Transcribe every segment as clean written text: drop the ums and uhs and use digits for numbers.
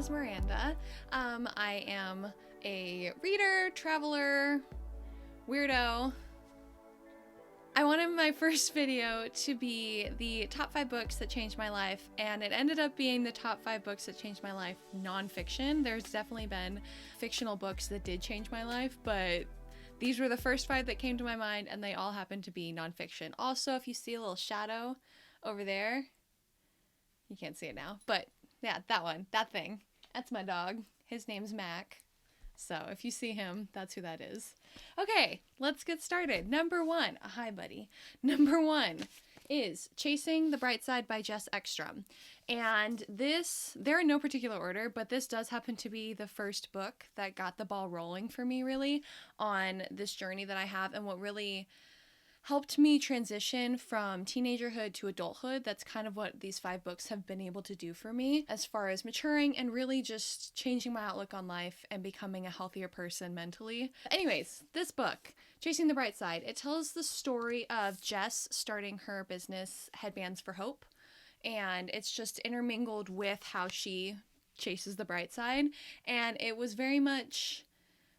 is Miranda. I am a reader, traveler, weirdo. I wanted my first video to be the top 5 books that changed my life, and it ended up being the top 5 books that changed my life nonfiction. There's definitely been fictional books that did change my life, but these were the first 5 that came to my mind, and they all happen to be nonfiction. Also, if you see a little shadow over there, you can't see it now, but yeah, that one, that thing. That's my dog. His name's Mac. So if you see him, that's who that is. Okay, let's get started. Number 1. Hi, buddy. Number 1 is Chasing the Bright Side by Jess Ekstrom. And this, they're in no particular order, but this does happen to be the first book that got the ball rolling for me, really, on this journey that I have, and what really helped me transition from teenagerhood to adulthood. That's kind of what these 5 books have been able to do for me as far as maturing and really just changing my outlook on life and becoming a healthier person mentally. Anyways, this book, Chasing the Bright Side, it tells the story of Jess starting her business, Headbands for Hope, and it's just intermingled with how she chases the bright side, and it was very much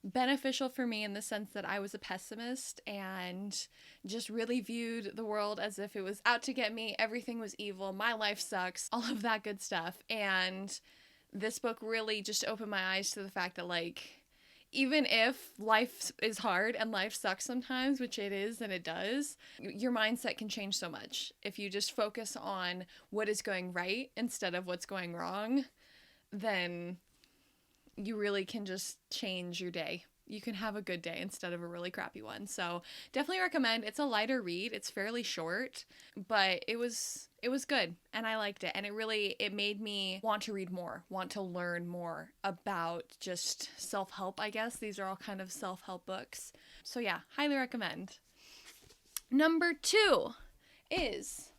beneficial for me in the sense that I was a pessimist and just really viewed the world as if it was out to get me. Everything was evil. My life sucks. All of that good stuff. And this book really just opened my eyes to the fact that, like, even if life is hard and life sucks sometimes, which it is and it does, your mindset can change so much. If you just focus on what is going right instead of what's going wrong, then you really can just change your day. You can have a good day instead of a really crappy one. So definitely recommend. It's a lighter read. It's fairly short, but it was good and I liked it. And it made me want to read more, want to learn more about just self-help, I guess. These are all kind of self-help books. So yeah, highly recommend. Number 2 is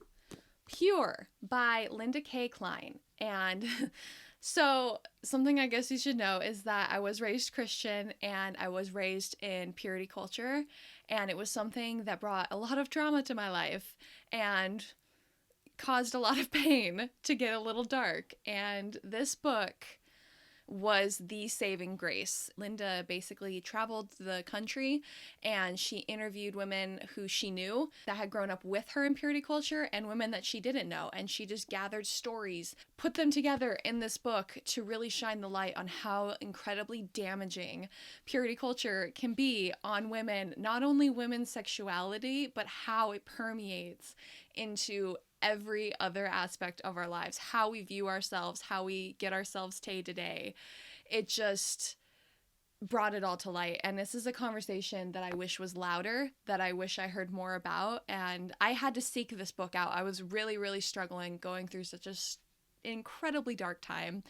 Pure by Linda K. Klein. And so something I guess you should know is that I was raised Christian and I was raised in purity culture, and it was something that brought a lot of trauma to my life and caused a lot of pain to get a little dark. And this book was the saving grace. Linda basically traveled the country and she interviewed women who she knew that had grown up with her in purity culture and women that she didn't know, and she just gathered stories, put them together in this book to really shine the light on how incredibly damaging purity culture can be on women, not only women's sexuality, but how it permeates into every other aspect of our lives, how we view ourselves, how we get ourselves day to day. It just brought it all to light. And this is a conversation that I wish was louder, that I wish I heard more about. And I had to seek this book out. I was really, really struggling, going through such an incredibly dark time.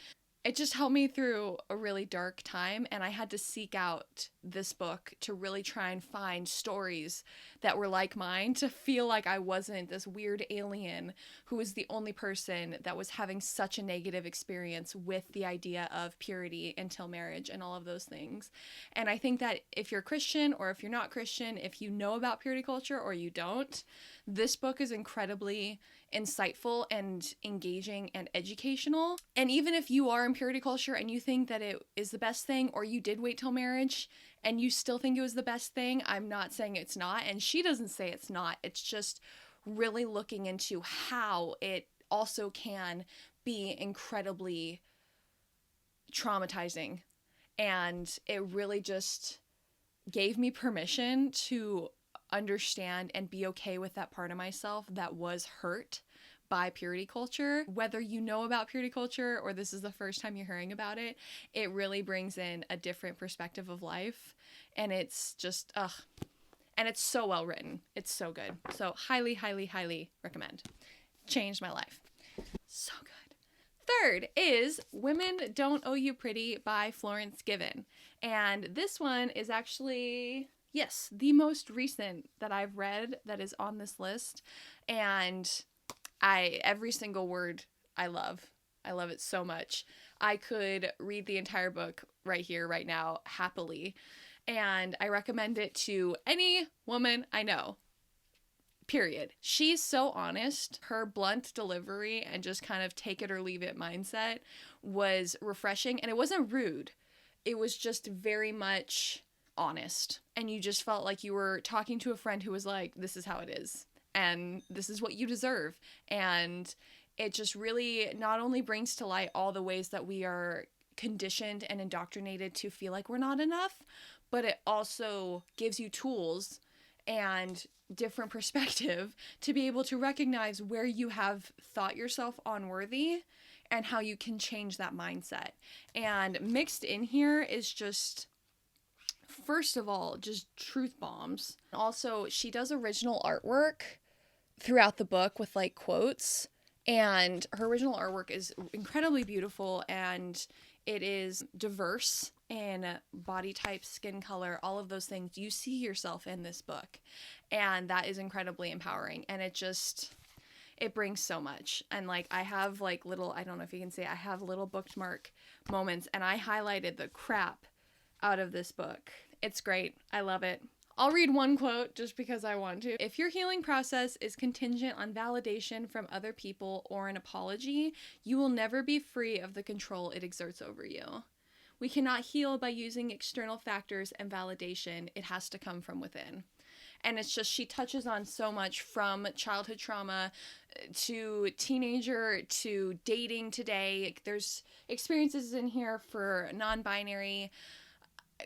It just helped me through a really dark time, and I had to seek out this book to really try and find stories that were like mine, to feel like I wasn't this weird alien who was the only person that was having such a negative experience with the idea of purity until marriage and all of those things. And I think that if you're Christian or if you're not Christian, if you know about purity culture or you don't, this book is incredibly insightful and engaging and educational. And even if you are in purity culture and you think that it is the best thing, or you did wait till marriage and you still think it was the best thing, I'm not saying it's not, and she doesn't say it's not. It's just really looking into how it also can be incredibly traumatizing. And it really just gave me permission to understand and be okay with that part of myself that was hurt by purity culture. Whether you know about purity culture or this is the first time you're hearing about it, it really brings in a different perspective of life, and it's just and it's so well written. It's so good. So highly, highly, highly recommend. Changed my life. So good. Third is Women Don't Owe You Pretty by Florence Given. And this one is actually, yes, the most recent that I've read that is on this list. And every single word I love. I love it so much. I could read the entire book right here, right now, happily. And I recommend it to any woman I know. Period. She's so honest. Her blunt delivery and just kind of take it or leave it mindset was refreshing, and it wasn't rude. It was just very much honest. And you just felt like you were talking to a friend who was like, this is how it is, and this is what you deserve. And it just really not only brings to light all the ways that we are conditioned and indoctrinated to feel like we're not enough, but it also gives you tools and different perspective to be able to recognize where you have thought yourself unworthy and how you can change that mindset. And mixed in here is just, first of all, just truth bombs. Also, she does original artwork throughout the book with like quotes, and her original artwork is incredibly beautiful, and it is diverse in body type, skin color, all of those things. You see yourself in this book, and that is incredibly empowering, and it brings so much. And like, I have like little, I don't know if you can see, I have little bookmark moments, and I highlighted the crap out of this book. It's great. I love it. I'll read one quote just because I want to. If your healing process is contingent on validation from other people or an apology, you will never be free of the control it exerts over you. We cannot heal by using external factors and validation. It has to come from within. And it's just, she touches on so much, from childhood trauma to teenager to dating today. There's experiences in here for non-binary,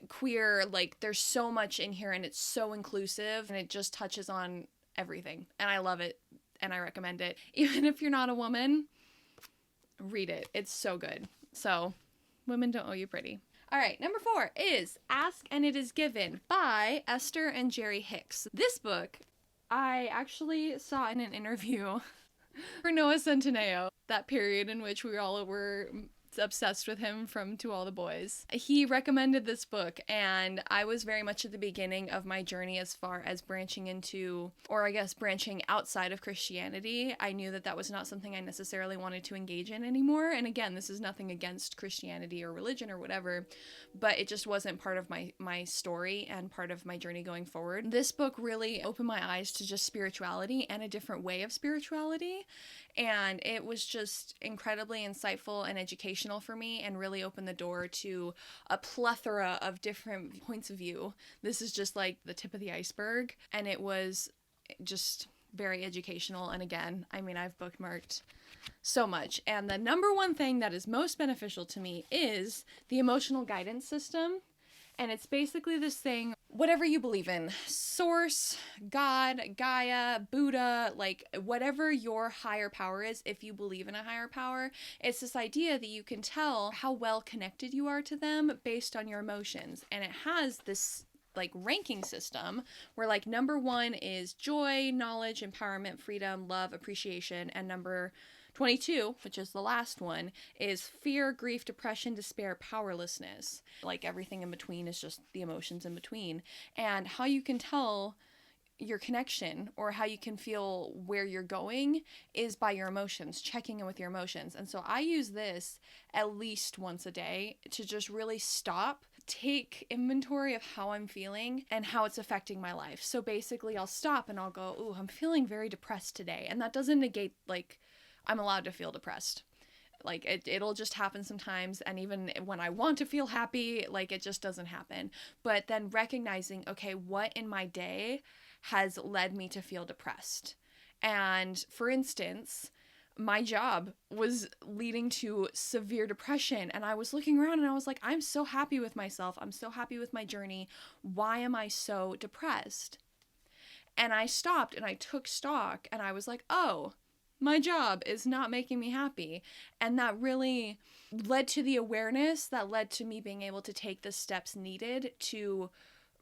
queer, like there's so much in here, and it's so inclusive, and it just touches on everything. And I love it, and I recommend it. Even if you're not a woman, read it. It's so good. So, Women Don't Owe You Pretty. All right, number 4 is Ask and It Is Given by Esther and Jerry Hicks. This book I actually saw in an interview for Noah Centineo, that period in which we all were obsessed with him from To All the Boys. He recommended this book, and I was very much at the beginning of my journey as far as branching into, or I guess branching outside of Christianity. I knew that that was not something I necessarily wanted to engage in anymore. And again, this is nothing against Christianity or religion or whatever, but it just wasn't part of my story and part of my journey going forward. This book really opened my eyes to just spirituality and a different way of spirituality. And it was just incredibly insightful and educational for me, and really opened the door to a plethora of different points of view. This is just like the tip of the iceberg, and it was just very educational. And again, I mean, I've bookmarked so much. And the number one thing that is most beneficial to me is the emotional guidance system. And it's basically this thing, whatever you believe in, source, God, Gaia, Buddha, like whatever your higher power is, if you believe in a higher power, it's this idea that you can tell how well connected you are to them based on your emotions. And it has this like ranking system where like number 1 is joy, knowledge, empowerment, freedom, love, appreciation, and number 22, which is the last one, is fear, grief, depression, despair, powerlessness. Like everything in between is just the emotions in between. And how you can tell your connection or how you can feel where you're going is by your emotions, checking in with your emotions. And so I use this at least once a day to just really stop, take inventory of how I'm feeling and how it's affecting my life. So basically I'll stop and I'll go, ooh, I'm feeling very depressed today. And that doesn't negate like I'm allowed to feel depressed. Like it'll just happen sometimes, and even when I want to feel happy, like it just doesn't happen. But then recognizing, okay, what in my day has led me to feel depressed? And for instance, my job was leading to severe depression, and I was looking around and I was like, I'm so happy with myself. I'm so happy with my journey. Why am I so depressed? And I stopped and I took stock, and I was like, oh, my job is not making me happy. And that really led to the awareness that led to me being able to take the steps needed to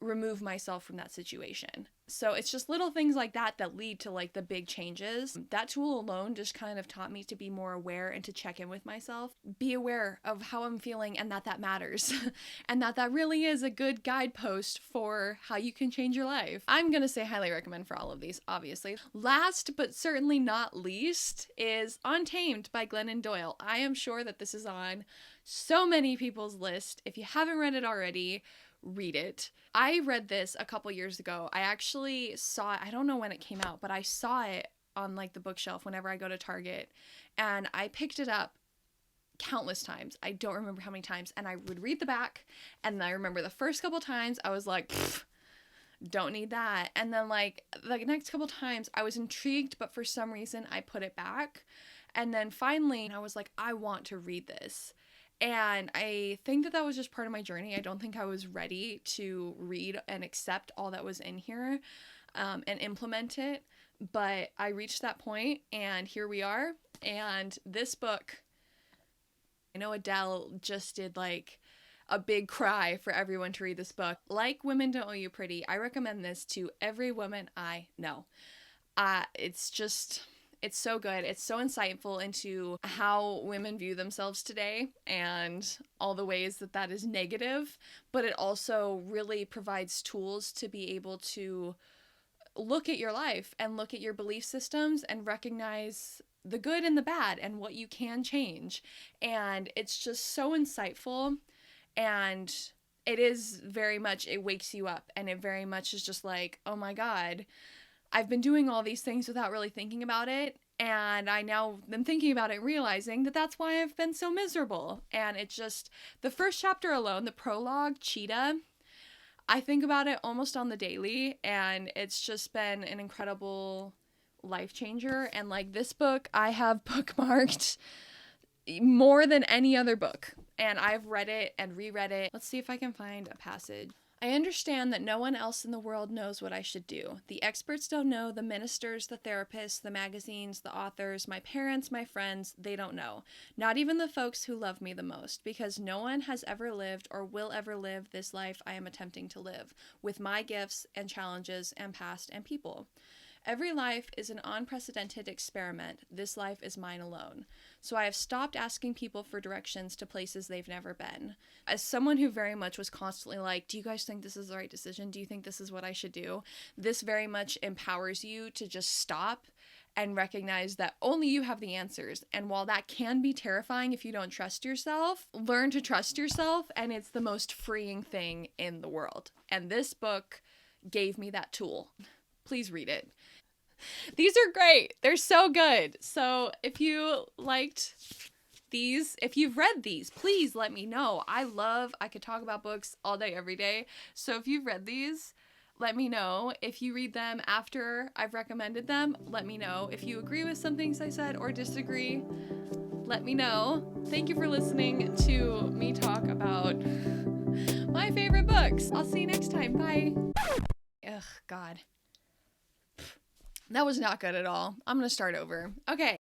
remove myself from that situation. So it's just little things like that that lead to like the big changes. That tool alone just kind of taught me to be more aware and to check in with myself, be aware of how I'm feeling, and that matters. And that really is a good guidepost for how you can change your life. I'm gonna say highly recommend for all of these, obviously. Last but certainly not least is Untamed by Glennon Doyle. I am sure that this is on so many people's list. If you haven't read it already, read it. I read this a couple years ago. I actually saw it, I don't know when it came out, but I saw it on like the bookshelf whenever I go to Target, and I picked it up countless times. I don't remember how many times, and I would read the back, and I remember the first couple times I was like, don't need that. And then like the next couple times I was intrigued, but for some reason I put it back. And then finally I was like, I want to read this. And I think that was just part of my journey. I don't think I was ready to read and accept all that was in here, and implement it. But I reached that point, and here we are. And this book, I know Adele just did like a big cry for everyone to read this book. Like Women Don't Owe You Pretty, I recommend this to every woman I know. It's so good. It's so insightful into how women view themselves today and all the ways that that is negative, but it also really provides tools to be able to look at your life and look at your belief systems and recognize the good and the bad and what you can change. And it's just so insightful. And it is very much, it wakes you up, and it very much is just like, oh my God, I've been doing all these things without really thinking about it. And I now am thinking about it, realizing that that's why I've been so miserable. And it's just, the first chapter alone, the prologue, Cheetah, I think about it almost on the daily, and it's just been an incredible life changer. And like this book, I have bookmarked more than any other book, and I've read it and reread it. Let's see if I can find a passage. I understand that no one else in the world knows what I should do. The experts don't know, the ministers, the therapists, the magazines, the authors, my parents, my friends, they don't know. Not even the folks who love me the most, because no one has ever lived or will ever live this life I am attempting to live, with my gifts and challenges and past and people. Every life is an unprecedented experiment. This life is mine alone. So I have stopped asking people for directions to places they've never been. As someone who very much was constantly like, do you guys think this is the right decision? Do you think this is what I should do? This very much empowers you to just stop and recognize that only you have the answers. And while that can be terrifying if you don't trust yourself, learn to trust yourself, and it's the most freeing thing in the world. And this book gave me that tool. Please read it. These are great. They're so good. So if you liked these, if you've read these, please let me know. I could talk about books all day, every day. So if you've read these, let me know. If you read them after I've recommended them, let me know. If you agree with some things I said or disagree, let me know. Thank you for listening to me talk about my favorite books. I'll see you next time. Bye. Ugh, God. That was not good at all. I'm gonna start over. Okay.